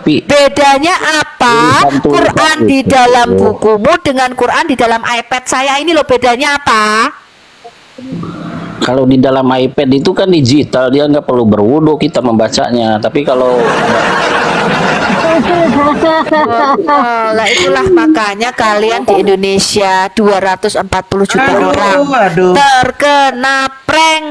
tapi bedanya apa Quran di dalam bukumu dengan Quran di dalam iPad saya ini loh, bedanya apa? kalau di dalam iPad itu kan digital, dia nggak perlu berwudu kita membacanya. Tapi kalau lah itulah makanya kalian di Indonesia 240 juta orang terkena prank.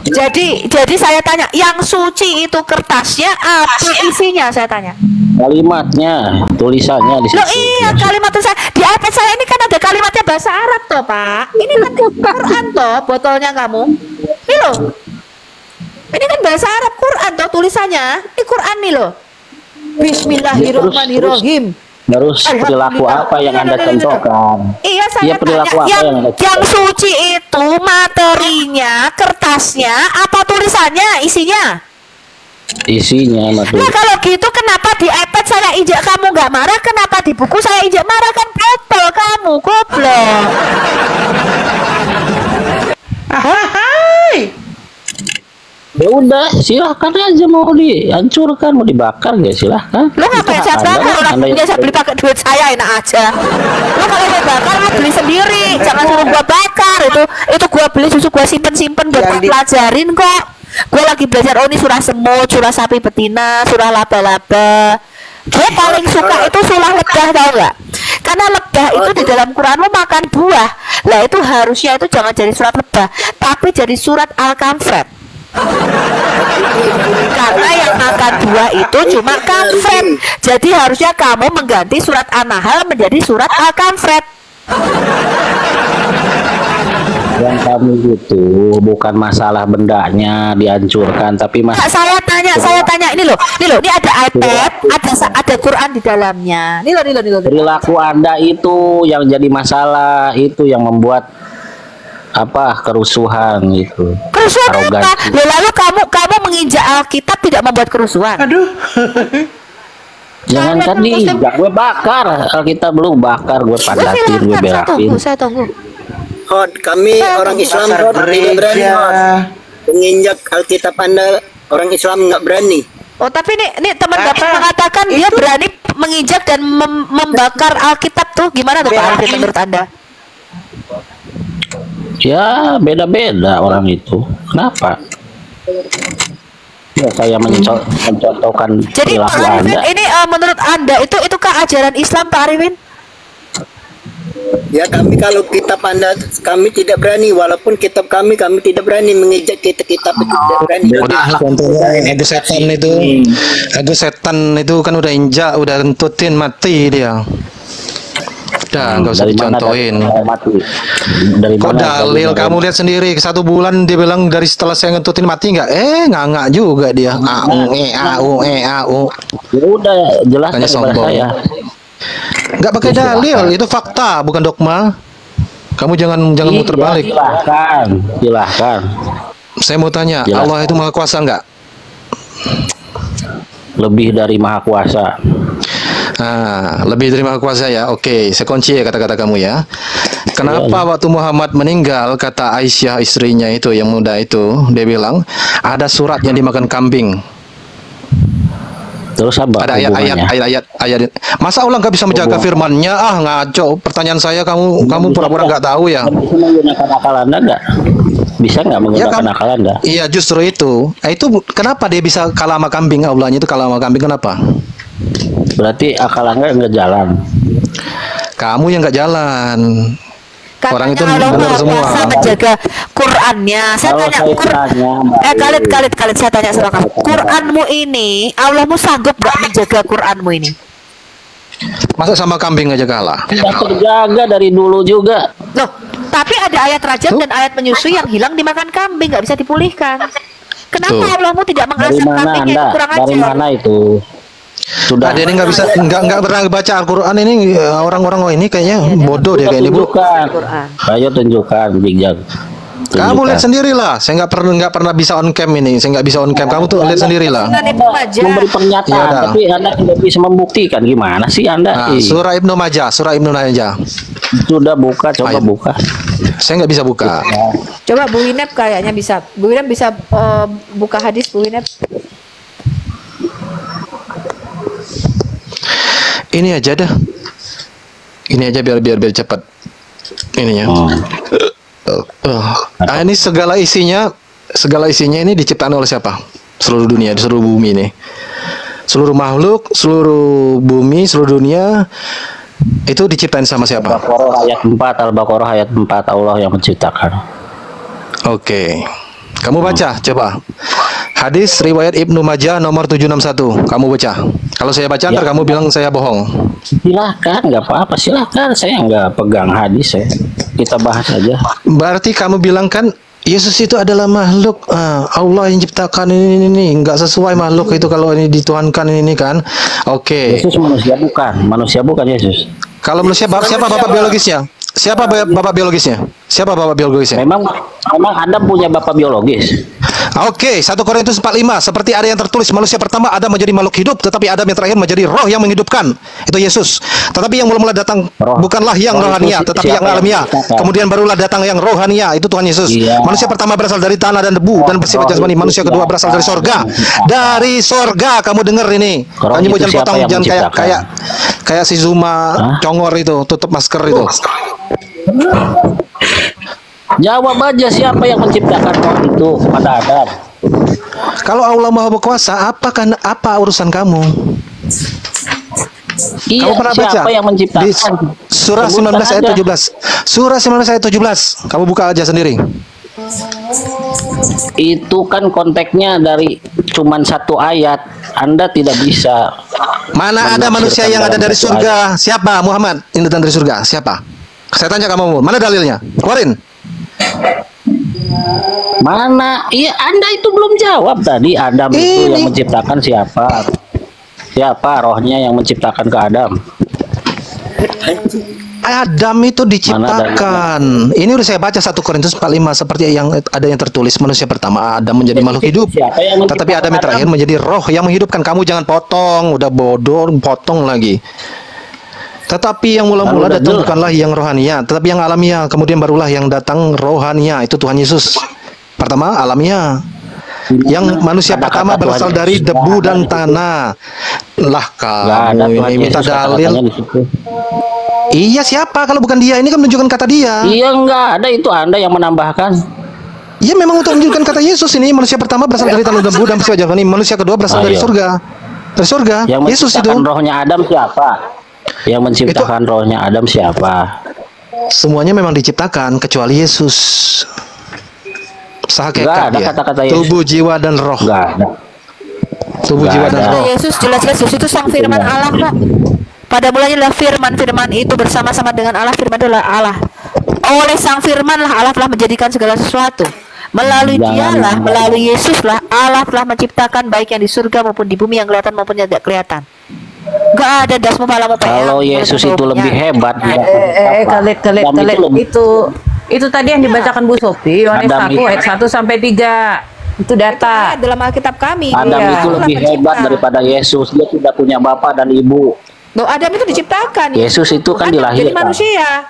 Jadi saya tanya, yang suci itu kertasnya apa isinya? Saya tanya. kalimatnya, tulisannya di situ. Loh iya, kalimat saya di iPad saya ini kan ada kalimatnya bahasa Arab toh, Pak. Ini kan Quran toh, botolnya kamu. Ini loh. Ini kan bahasa Arab Quran toh tulisannya. Ini Quran nih loh. Bismillahirrahmanirrahim. Terus perilaku apa yang Anda contohkan? Iya, saya tanya, yang suci itu materinya, kertasnya, apa tulisannya, isinya? Isinya materi. Nah kalau gitu kenapa di iPad saya injak kamu nggak marah, kenapa di buku saya injak marah? Kan botol kamu, goblok. Ya udah, silahkan aja, mau dihancurkan, mau dibakar ya silahkan. Lo ngapain saya bakar? Orang punya saya beli pakai duit saya, enak aja. Lo kalau mau bakar lo beli sendiri, jangan suruh gua bakar. Itu gua beli, susu gua simpen buat gua pelajarin kok. Gue lagi belajar, oh ini surah semut, surah sapi betina, surah laba-laba. Gue paling suka itu surah lebah, tau gak? Karena lebah itu di dalam Quranmu makan buah. Lah itu harusnya itu jangan jadi surat lebah, tapi jadi surat Al-Kamfret. Karena yang makan buah itu cuma kamfret. Jadi harusnya kamu mengganti surat An-Nahl menjadi surat Al-Kamfret. Yang kami itu bukan masalah bendanya dihancurkan, tapi saya tanya ini loh, ini ada iPad, ada Quran di dalamnya. Nih loh. Perilaku Anda itu yang jadi masalah, itu yang membuat kerusuhan gitu. Kerusuhan apa? Lalu kamu menginjak Alkitab tidak membuat kerusuhan. Aduh. Jangan kan diinjak, gue bakar. Alkitab belum bakar, gue padatin, gue berakin. Saya tunggu. Kami orang Islam tidak berani menginjak Alkitab Anda, orang Islam nggak berani. Oh tapi ini teman Bapak mengatakan dia berani menginjak dan membakar Alkitab tuh, gimana tuh Pak Arifin menurut Anda? Ya beda-beda orang itu. Kenapa? Ya saya mencontohkan jadi Pak Arifin, ini menurut Anda itukah ajaran Islam Pak Arifin? Ya kalau kitab Anda kami tidak berani, walaupun kitab kami tidak berani mengejek kitab itu, tidak berani. Udahlah contohnya ego setan itu kan udah injak, udah entutin mati dia. Udah nggak usah dicontohin. Kok dalil kamu lihat sendiri, 1 bulan dia bilang dari setelah saya ngentutin mati nggak? Nganga juga dia. Au. Ya udah jelas hanya sombong. Saya. Nggak pakai dalil, itu fakta bukan dogma. Kamu jangan muter balik. Silahkan. Saya mau tanya, Allah itu maha kuasa nggak? Lebih dari maha kuasa. Lebih dari maha kuasa ya. Oke, saya kunci ya kata-kata kamu ya. Kenapa waktu Muhammad meninggal, kata Aisyah istrinya itu yang muda itu, dia bilang ada surat yang dimakan kambing. Terus apa? Ada ayat. Masa Allah nggak bisa menjaga firman-Nya? Ngaco. Pertanyaan saya, kamu pura-pura nggak tahu ya? Bisa menggunakan akal Anda nggak? Bisa nggak menggunakan akal Anda? Iya, justru itu. Itu kenapa dia bisa kalah sama kambing? Allahnya itu kalah sama kambing, kenapa? Berarti akal Anda nggak jalan. Kamu yang nggak jalan. Katanya orang itu benar semua menjaga Qurannya. Saya tanya Khalid, saya tanya sama kamu, Quranmu ini Allahmu sanggup gak menjaga Quranmu ini? Masa sama kambing aja kalah? Tidak terjaga dari dulu juga. Loh, tapi ada ayat rajam dan ayat menyusui yang hilang dimakan kambing, nggak bisa dipulihkan. Kenapa Allahmu tidak mengazab kambing yang kurang ajar? Dari mana itu? Sudah. Dia ini nggak pernah baca Al-Quran ini, orang-orang ini kayaknya bodoh dia kayak ini, Bu. Ayo tunjukkan, Big Jam. Kamu lihat sendirilah. Saya nggak pernah bisa on cam ini. Saya nggak bisa on cam. Kamu tuh lihat sendirilah. Memberi pernyataan, tapi Anda tidak bisa membuktikan. Gimana sih Anda? Surah Ibnu Majah. Sudah buka, coba Ayo. buka. Saya nggak bisa buka. Coba Bu Winep kayaknya bisa. Bu Winep bisa buka hadis Bu Winep. Ini aja dah. Ini aja biar cepat. Ininya. Ini segala isinya ini diciptakan oleh siapa? Seluruh dunia, seluruh bumi ini. Seluruh makhluk, seluruh bumi, seluruh dunia itu diciptain sama siapa? Al-Baqarah ayat 4 Allah yang menciptakan. Oke. Kamu baca coba. Hadis riwayat Ibnu Majah nomor 761. Kamu baca. Kalau saya baca ntar kamu bilang saya bohong. Silahkan, nggak apa-apa, silahkan. Saya nggak pegang hadis, kita bahas aja. Berarti kamu bilang kan Yesus itu adalah makhluk Allah yang ciptakan ini nggak sesuai makhluk itu kalau ini dituhankan ini kan. Oke. Yesus manusia bukan Yesus. Kalau manusia siapa bapak biologisnya? Siapa bapak biologisnya? Siapa bapak biologisnya? Memang Adam punya bapak biologis. Oke, 1 Korintus 45. Seperti ada yang tertulis, manusia pertama Adam menjadi makhluk hidup, tetapi Adam yang terakhir menjadi roh yang menghidupkan. Itu Yesus. Tetapi yang mula-mula datang bukanlah yang rohania, tetapi yang alamiah. Kemudian barulah datang yang rohania, itu Tuhan Yesus. Manusia pertama berasal dari tanah dan debu dan bersifat jasmani. Manusia kedua berasal dari sorga. Dari sorga, kamu dengar ini. Kamu jangan potong, jangan kayak si Zuma congor itu, tutup masker itu. Jawab aja, siapa yang menciptakan roh itu pada Adam? Kalau Allah Maha Berkuasa, apa urusan kamu? Iya, kamu pernah baca? Siapa yang menciptakan? Di surah 19 ayat 17. Surah 19 ayat 17. Kamu buka aja sendiri. Itu kan konteksnya dari cuman satu ayat. Anda tidak bisa. Mana ada manusia yang ada dari surga? Siapa? Muhammad yang datang dari surga. Siapa? Saya tanya kamu, mana dalilnya? Keluarin. Mana? Iya, Anda itu belum jawab tadi. Adam itu yang menciptakan siapa? Siapa rohnya yang menciptakan ke Adam? Adam itu diciptakan. Ini udah saya baca 1 Korintus 45 seperti yang ada yang tertulis, manusia pertama Adam menjadi makhluk hidup. Tetapi Adam yang terakhir menjadi roh yang menghidupkan. Kamu jangan potong, udah bodoh, potong lagi. Tetapi yang mula-mula datang bukanlah yang rohania, tetapi yang alamiah. Kemudian barulah yang datang rohania, itu Tuhan Yesus. Pertama alamiah. Yang manusia pertama berasal dari debu dan tanah. Lah kamu ini minta dalil. Iya, siapa kalau bukan dia? Ini kan menunjukkan kata dia. Iya, enggak ada, itu Anda yang menambahkan. Iya, memang untuk menunjukkan kata Yesus ini. Manusia pertama berasal dari tanah debu dan bersifat jasmani. Manusia kedua berasal dari surga. Dari surga. Yang Yesus itu. Rohnya Adam siapa? Yang menciptakan rohnya Adam siapa? Semuanya memang diciptakan kecuali Yesus. Ada kata-kata Yesus. Tubuh, jiwa dan roh. Enggak ada. Tubuh, jiwa dan roh. Yesus jelas-jelas Yesus itu sang firman Allah kok. Pada mulanya adalah firman itu bersama-sama dengan Allah, firman adalah Allah. Oleh sang firman lah Allah telah menjadikan segala sesuatu. Melalui dialah, melalui Yesuslah Allah telah menciptakan baik yang di surga maupun di bumi, yang kelihatan maupun yang tidak kelihatan. Gak ada dasmu malam apa. Kalau Yesus itu lebih hebat. Kelek. Itu tadi yang dibacakan Bu Sophie, Yohanes 1 ayat 1 sampai 3. Itu data dalam Alkitab kami. Adam itu lebih hebat daripada Yesus. Dia tidak punya bapak dan ibu. Loh, Adam itu diciptakan. Yesus itu kan dilahirkan. Jadi manusia.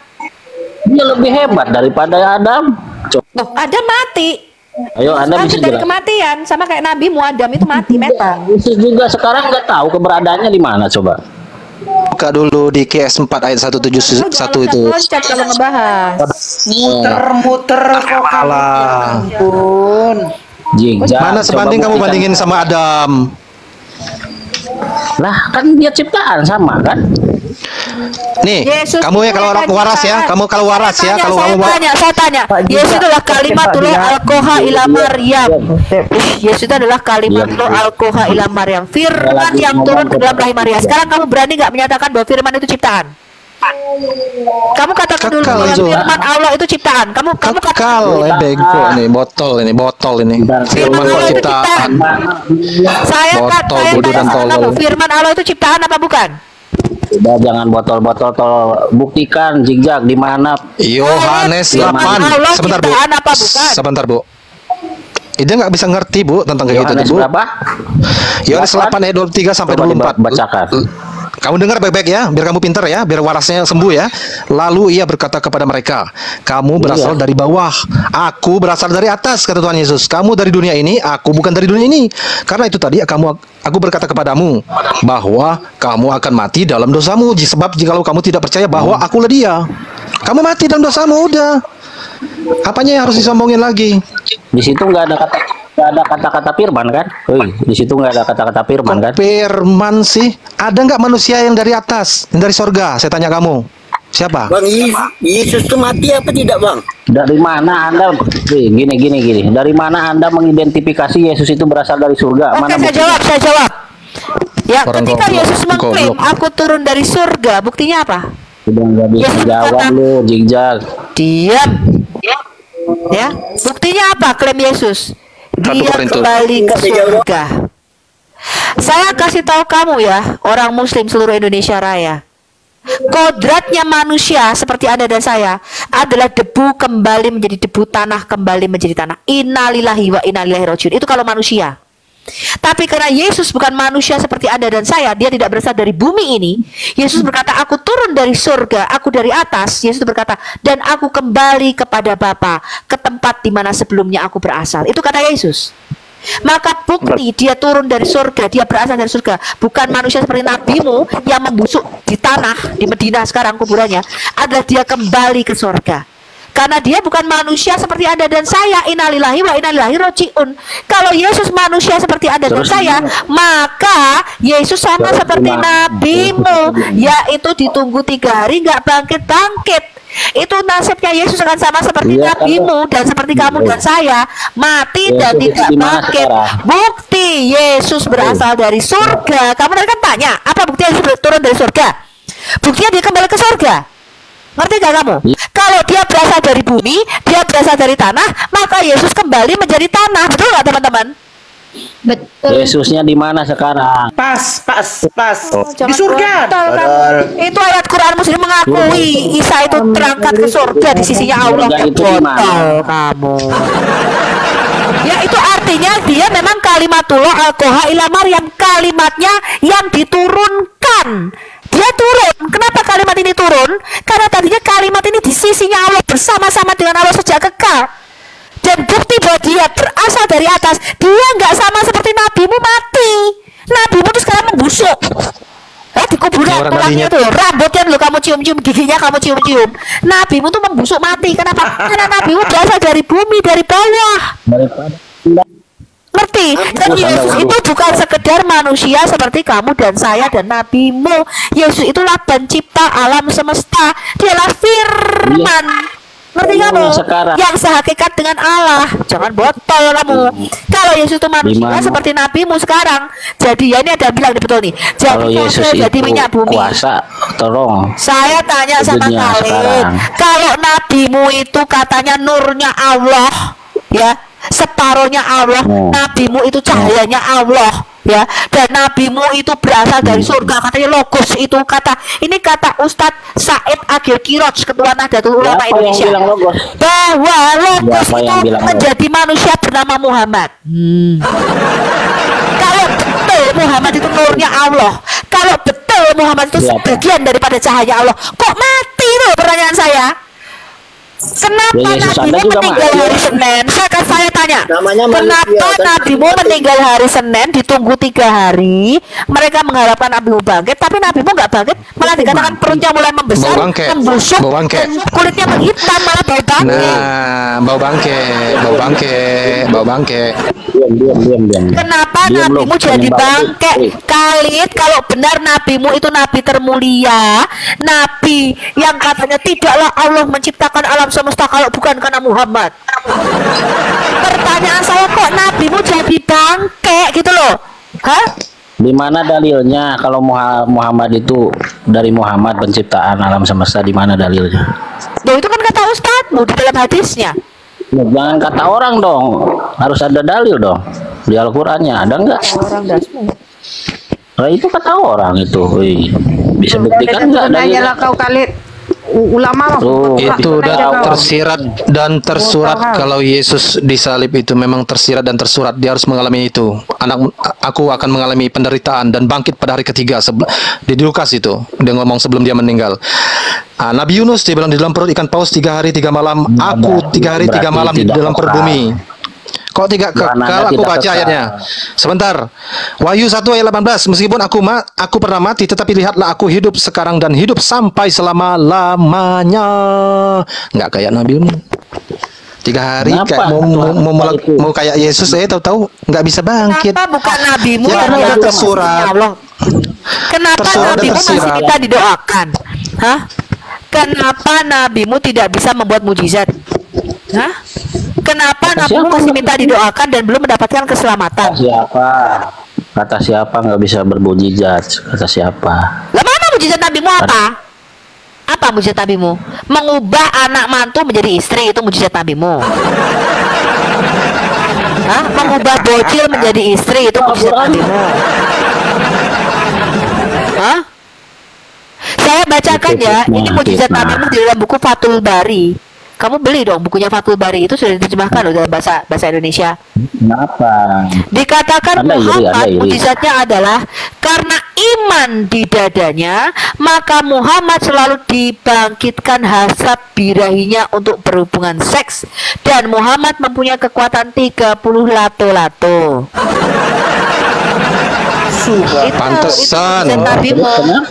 Dia lebih hebat daripada Adam. Loh, Adam mati. Ayo, Anda bisa dari kematian, sama kayak Nabi Adam itu mati, meta. Yesus juga sekarang nggak tahu keberadaannya di mana, coba. Buka dulu di KS 4 ayat 171 itu. Loncat kalau ngebahas. Muter-muter kok kalah. Ampun. Mana sebanding kamu bandingin sama Adam? Lah, kan dia ciptaan sama kan? Nih, Yesus kamu ya kalau orang waras ya, kamu kalau waras ya, kalau kamu saya tanya, Yesus adalah kalimatullah alkoha ila Maryam. Yesus adalah kalimatullah alkoha ila Maryam. Firman yang turun ke dalam rahim Maria. Sekarang kamu berani nggak menyatakan bahwa firman itu ciptaan? Kamu katakan dulu bahwa firman Allah itu ciptaan. Kamu kekal bego ini, botol ini. Firman kok ciptaan? Saya katakan firman Allah itu ciptaan apa bukan? Udah, jangan botol-botol, buktikan zigzag di mana. Yohanes 8. Sebentar, Bu. Sebentar, Bu. Dia nggak bisa ngerti, Bu, tentang kayak gitu, Bu. Berapa? Yohanes 8 ayat 23 sampai 24. Bacakan. Kamu dengar baik-baik ya, biar kamu pintar ya, biar warasnya sembuh ya. Lalu ia berkata kepada mereka, kamu berasal dari bawah, aku berasal dari atas, kata Tuhan Yesus. Kamu dari dunia ini, aku bukan dari dunia ini. Karena itu tadi aku berkata kepadamu bahwa kamu akan mati dalam dosamu. Sebab jikalau kamu tidak percaya bahwa akulah Dia, kamu mati dalam dosamu, udah. Apanya yang harus disombongin lagi? Di situ nggak ada kata-kata firman kan? Di situ nggak ada kata-kata firman kan? Firman sih. Ada nggak manusia yang dari atas, yang dari sorga? Saya tanya kamu. Siapa? Bang, Yesus itu mati apa tidak, Bang? Dari mana Anda gini. Dari mana Anda mengidentifikasi Yesus itu berasal dari surga? Oke, Mana saya jawab. Ya, Orang ketika goblok, Yesus mengklaim aku turun dari surga, buktinya apa? Udah nggak bisa Yesus jawab berkata, lu, jigjag. diam. Ya, buktinya apa klaim Yesus? Dia kembali ke surga. Saya kasih tahu kamu ya, orang Muslim seluruh Indonesia Raya. Kodratnya manusia seperti Anda dan saya adalah debu kembali menjadi debu, tanah kembali menjadi tanah. Innalillahi wa inna ilaihi rajiun. Itu kalau manusia. Tapi karena Yesus bukan manusia seperti Anda dan saya, dia tidak berasal dari bumi ini. Yesus berkata, aku turun dari surga, aku dari atas. Yesus berkata, dan aku kembali kepada Bapa, ke tempat di mana sebelumnya aku berasal. Itu kata Yesus. Maka bukti dia turun dari surga, dia berasal dari surga, bukan manusia seperti nabimu yang membusuk di tanah di Medina sekarang kuburannya, adalah dia kembali ke surga. Karena dia bukan manusia seperti Anda dan saya. Innalillahi wa inna ilaihi rajiun. Kalau Yesus manusia seperti Anda dan saya, maka Yesus sama seperti nabimu, yaitu ditunggu 3 hari nggak bangkit-bangkit. Itu nasibnya Yesus akan sama seperti nabimu dan seperti kamu dan saya, mati dan tidak bangkit. Bukti Yesus berasal dari surga. Kamu tadi kan tanya, apa bukti Yesus turun dari surga? Buktinya dia kembali ke surga. Ngerti gak kamu? Kalau dia berasal dari bumi, dia berasal dari tanah, maka Yesus kembali menjadi tanah. Betul gak teman-teman? Betul. Yesusnya di mana sekarang? Pas. Di surga. Itu ayat Quran Muslim mengakui Isa itu terangkat ke surga di sisinya Allah. Surga itu di mana? Botol kamu. Ya, itu artinya dia memang kalimatullah alqaha ila Maryam, kalimatnya yang diturunkan. Dia turun. Kenapa kalimat ini turun? Karena tadinya kalimat ini di sisinya Allah, bersama-sama dengan Allah sejak kekal. Dan bukti bahwa dia berasal dari atas. Dia nggak sama seperti nabimu mati. Nabimu itu sekarang membusuk. Di kuburan tulangnya itu, rambutnya lo kamu cium-cium, giginya kamu cium-cium. Nabimu tuh membusuk mati. Kenapa? Karena nabimu berasal dari bumi, dari bawah. Ngerti? Dan Yesus itu bukan sekedar manusia seperti kamu dan saya dan nabimu. Yesus itulah pencipta alam semesta. Dialah firman. Ngerti kamu? Yang sehakikat dengan Allah. Jangan botol kamu. Kalau Yesus itu manusia seperti nabimu sekarang. Jadi ya ini ada bilang betul nih. Kalau Yesus itu jadi minyak bumi. Kuasa, tolong. Saya tanya sama kalian. Kalau nabimu itu katanya nurnya Allah, ya, separuhnya Allah, nabimu itu cahayanya Allah, ya, dan nabimu itu berasal dari surga, katanya logos itu kata, ini kata Ustadz Said Agil Kiroj, Ketua Nahdlatul Ulama Indonesia, bahwa logos itu menjadi manusia bernama Muhammad. Kalau betul Muhammad itu nurnya Allah, kalau betul Muhammad itu sebagian daripada cahaya Allah, kok mati tuh? Pertanyaan saya. Kenapa nabimu meninggal hari Senin? Saya tanya, kenapa nabimu meninggal hari Senin, ditunggu 3 hari, mereka mengharapkan nabimu bangkit, tapi nabimu nggak bangkit, malah dikatakan perutnya mulai membesar, membusuk, dan kulitnya menghitam, malah bau bangke. Nah, bau bangke. Kenapa nabimu jadi bangke? Khalid, kalau benar nabimu itu nabi termulia, nabi yang katanya tidaklah Allah menciptakan alam semesta kalau bukan karena Muhammad. Pertanyaan saya, kok nabimu jadi bangke gitu loh? Hah? Di mana dalilnya kalau Muhammad itu dari Muhammad penciptaan alam semesta, di mana dalilnya? Loh, itu kan kata Ustadzmu di dalam hadisnya. Jangan kata orang dong, harus ada dalil dong. Di Al-Qur'annya ada nggak? Orang dasmu. Nah, itu kata orang itu. Wih, bisa buktikan nggak dalilnya? Tanyalah kau Khalid. ulama itu udah tersirat dan tersurat. Kalau Yesus disalib itu memang tersirat dan tersurat, dia harus mengalami itu. Aku akan mengalami penderitaan dan bangkit pada hari ketiga. Di Lukas itu dia ngomong sebelum dia meninggal. Nabi Yunus dia bilang di dalam perut ikan paus 3 hari 3 malam, aku 3 hari 3 malam di dalam perut bumi. Kok tidak kekal? Aku baca ayatnya. Sebentar. Wahyu 1 ayat 18. Meskipun aku pernah mati, tetapi lihatlah aku hidup sekarang dan hidup sampai selama-lamanya. Nggak kayak Nabi Yunus. 3 hari kayak mau kayak Yesus, tahu-tahu nggak bisa bangkit. Kenapa bukan nabimu Ya, karena udah tersurat. Kenapa nabimu masih kita didoakan? Hah? Kenapa nabimu tidak bisa membuat mujizat? Hah? Kenapa nabimu masih minta didoakan dan belum mendapatkan keselamatan? Kata siapa nggak bisa bermujizat? Kata siapa? Lah mana mujizat nabimu apa? Apa mujizat nabimu? Mengubah anak mantu menjadi istri, itu mujizat nabimu. Hah? Mengubah bocil menjadi istri, itu mujizat nabimu. Hah? Saya bacakan ya, ini mujizat nabimu di dalam buku Fathul Bari. Kamu beli dong bukunya Fathul Bari, itu sudah diterjemahkan dalam bahasa Indonesia. Kenapa? Dikatakan Muhammad mujizatnya adalah karena iman di dadanya, maka Muhammad selalu dibangkitkan hasrat birahinya untuk berhubungan seks, dan Muhammad mempunyai kekuatan 30 lato-lato.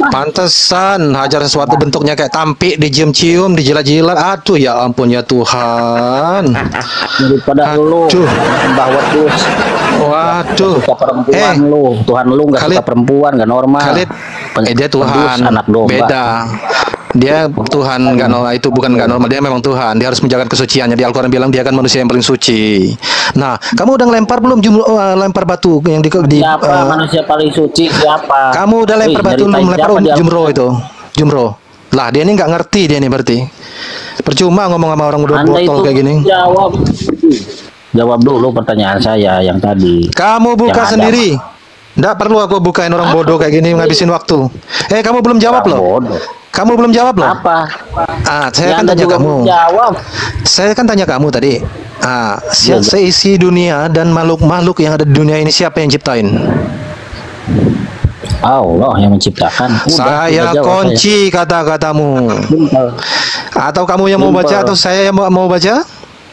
Pantesan hajar sesuatu bentuknya kayak tampik, dicium-cium, dijilat-jilat. Aduh ya ampun ya Tuhan. Daripada lu Mbah Wedus. Waduh. Perempuan lu, Tuhan lu nggak suka perempuan, nggak normal. Khalid, dia Tuhan, anak domba. beda. Dia Tuhan nggak normal, itu bukan nggak normal, dia memang Tuhan. Dia harus menjaga kesuciannya. Di Al-Quran bilang dia kan manusia yang paling suci. Nah, kamu udah ngelempar belum lempar batu yang siapa manusia paling suci? Siapa? Kamu udah lempar batu belum lempar jumroh itu? Jumroh. Lah dia ini nggak ngerti, dia ini berarti. Percuma ngomong sama orang udah botol kayak gini. Jawab dulu pertanyaan saya yang tadi. Kamu buka sendiri. Nggak perlu aku bukain orang bodoh kayak gini ngabisin waktu. Kamu belum jawab loh. Kamu belum jawab loh. Apa? Saya kan tanya kamu. Jawab. Saya kan tanya kamu tadi. Seisi dunia dan makhluk-makhluk yang ada di dunia ini siapa yang ciptain? Allah yang menciptakan. Saya kunci kata-katamu. Atau kamu yang mau baca atau saya yang mau baca?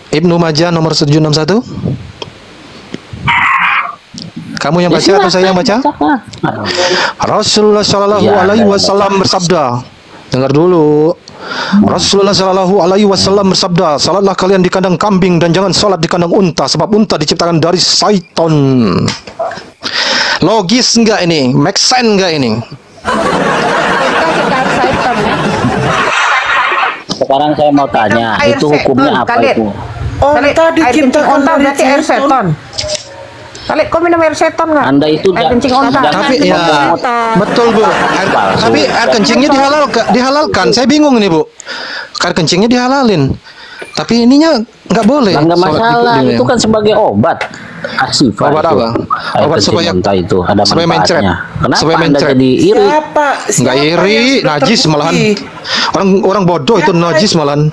Ibnu Majah nomor 761. Kamu yang baca atau saya yang baca? Rasulullah Shallallahu Alaihi Wasallam bersabda. Dengar dulu. Rasulullah Shallallahu Alaihi Wasallam bersabda, salatlah kalian di kandang kambing dan jangan salat di kandang unta, sebab unta diciptakan dari syaiton. Logis nggak ini? Make sense nggak ini? Sekarang saya mau tanya, itu hukumnya apa itu? Onta diciptakan berarti air seton. Kali kau minum air seton nggak? Anda itu air kencing onta. Tapi ya betul Bu. Tapi air kencingnya dihalalkan. Saya bingung ini Bu. Air kencingnya dihalalin. Tapi ininya nggak boleh. Nggak masalah. Itu kan sebagai obat. Asifah. Obat apa? Obat supaya itu ada manfaatnya. Kenapa Anda jadi iri? Nggak iri, najis malahan. Orang bodoh itu najis malahan.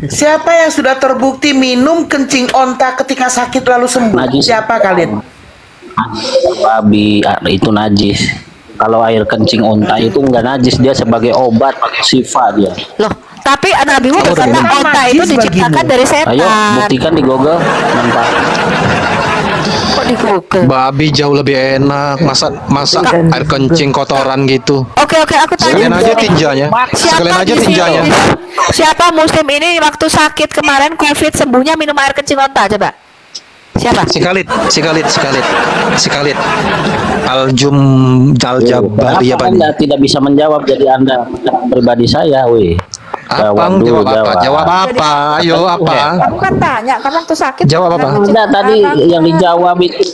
Siapa yang sudah terbukti minum kencing onta ketika sakit lalu sembuh? Najis. Siapa kalian? Babi itu najis. Kalau air kencing onta itu enggak najis, dia sebagai obat sifat dia. Loh, tapi nabimu berkata onta itu diciptakan dari setan. Ayo buktikan di Google. Nampak. Kok di Google? Babi jauh lebih enak. Masa air kencing kotoran gitu. Oke, aku tanya. Sekalian aja tinjanya. Sekalian aja tinjanya. Siapa muslim ini waktu sakit kemarin COVID sembuhnya minum air kencing onta coba? Siapa? Sikalit. Al-Jabari apa Anda tidak bisa menjawab, jadi Anda pribadi saya, weh. Jawab apa? Ayo apa? Kamu kan tanya, kamu waktu sakit. Jawab apa? Anda tadi yang dijawab itu.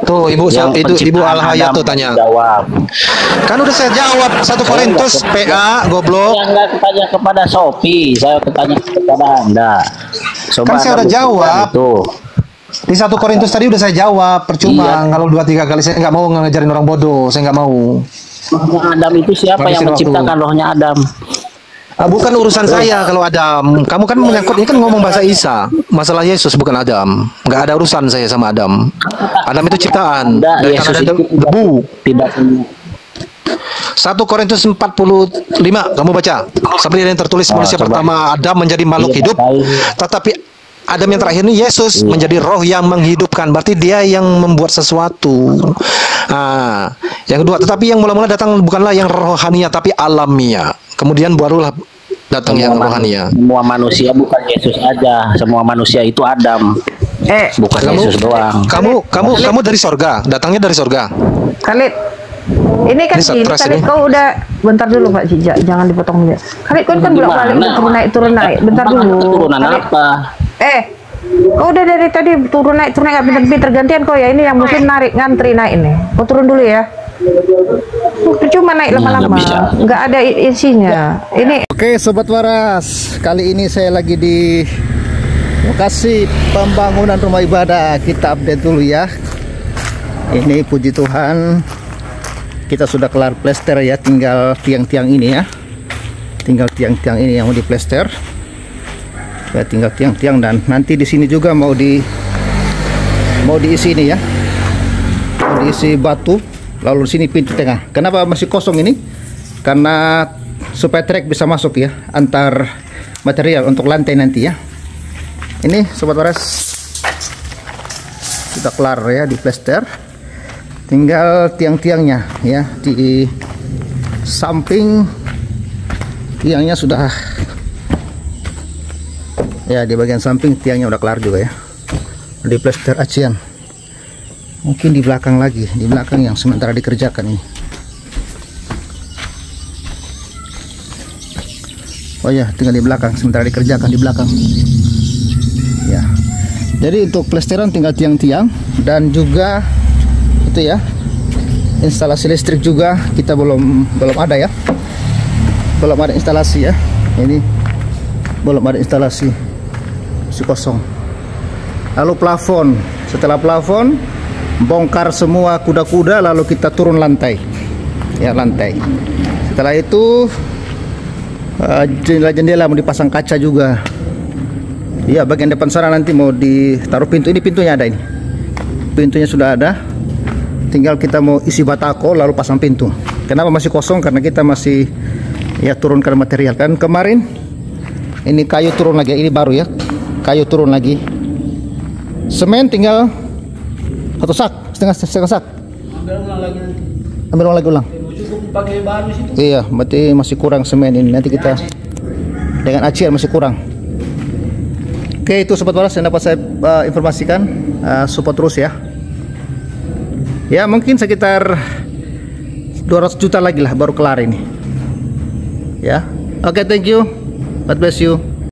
Tuh Ibu Al-Hayat tuh tanya. Kan udah saya jawab 1 Korintus PA goblok. Saya nggak tanya kepada Sophie, saya bertanya kepada Anda. Kan saya udah jawab. Itu. Di 1 Korintus tadi udah saya jawab. Percuma kalau 2-3 kali saya nggak mau ngajarin orang bodoh. Saya nggak mau. Rohnya Adam itu siapa yang menciptakan rohnya Adam? Bukan urusan saya kalau Adam. Kamu kan menyangkut ini kan ngomong bahasa Isa. Masalah Yesus bukan Adam. Nggak ada urusan saya sama Adam. Adam itu ciptaan dari tanah dan debu. Tidak. 1 Korintus 45 kamu baca. Seperti yang tertulis manusia pertama Adam menjadi makhluk hidup, tetapi Adam yang terakhir ini Yesus menjadi roh yang menghidupkan. Berarti dia yang membuat sesuatu. Yang kedua, tetapi yang mula-mula datang bukanlah yang rohania tapi alamiah. Kemudian barulah datang yang rohania. Semua manusia bukan Yesus aja. Semua manusia itu Adam. Bukan Yesus doang. Kamu dari sorga. Datangnya dari sorga. Khalid, ini kan Ini gini, stres Khalid ini. kau udah bentar dulu Pak Cija, jangan dipotong dulu. Khalid kau kan bolak-balik turun naik. Bentar dulu. Turunan Khalid, apa? kau udah dari tadi turun naik nggak pinter-pinter gantian kau ya. Ini yang mungkin ngantri naik ini. Kau turun dulu ya. Cuma naik lama-lama, nggak ada isinya. Ini. Oke Sobat Waras, kali ini saya lagi di lokasi pembangunan rumah ibadah. Kita update dulu ya. Ini puji Tuhan, kita sudah kelar plester ya, tinggal tiang-tiang ini ya. Tinggal tiang-tiang ini yang mau diplester. Ya, tinggal tiang-tiang dan nanti di sini juga mau diisi ini ya. Mau diisi batu. Lalu di sini pintu tengah. Kenapa masih kosong ini? Karena supaya trek bisa masuk ya antar material untuk lantai nanti ya. Ini Sobat Waras sudah kelar ya di plester. Tinggal tiang-tiangnya ya, di samping tiangnya sudah ya, di bagian samping tiangnya udah kelar juga ya, di plester acian. Mungkin di belakang lagi, di belakang yang sementara dikerjakan ini. Oh ya, tinggal di belakang sementara dikerjakan di belakang ya. Jadi untuk plesteran tinggal tiang-tiang dan juga itu ya, instalasi listrik juga kita belum ada ya, belum ada instalasi ya. Ini belum ada instalasi, masih kosong. Lalu plafon, setelah plafon bongkar semua kuda-kuda, lalu kita turun lantai ya, lantai. Setelah itu jendela-jendela mau dipasang kaca juga ya. Bagian depan sana nanti mau ditaruh pintu. Ini pintunya ada, ini pintunya sudah ada, tinggal kita mau isi batako lalu pasang pintu. Kenapa masih kosong? Karena kita masih ya turunkan material kan kemarin. Ini kayu turun lagi, ini baru ya, kayu turun lagi. Semen tinggal 1 sak, setengah sak. Ambil ulang. Iya, berarti masih kurang semen ini. Nanti kita dengan acian masih kurang. Oke, itu Sobat Waras yang dapat saya informasikan. Support terus ya. Ya, mungkin sekitar 200 juta lagi lah baru kelar ini. Ya. Oke, thank you. God bless you.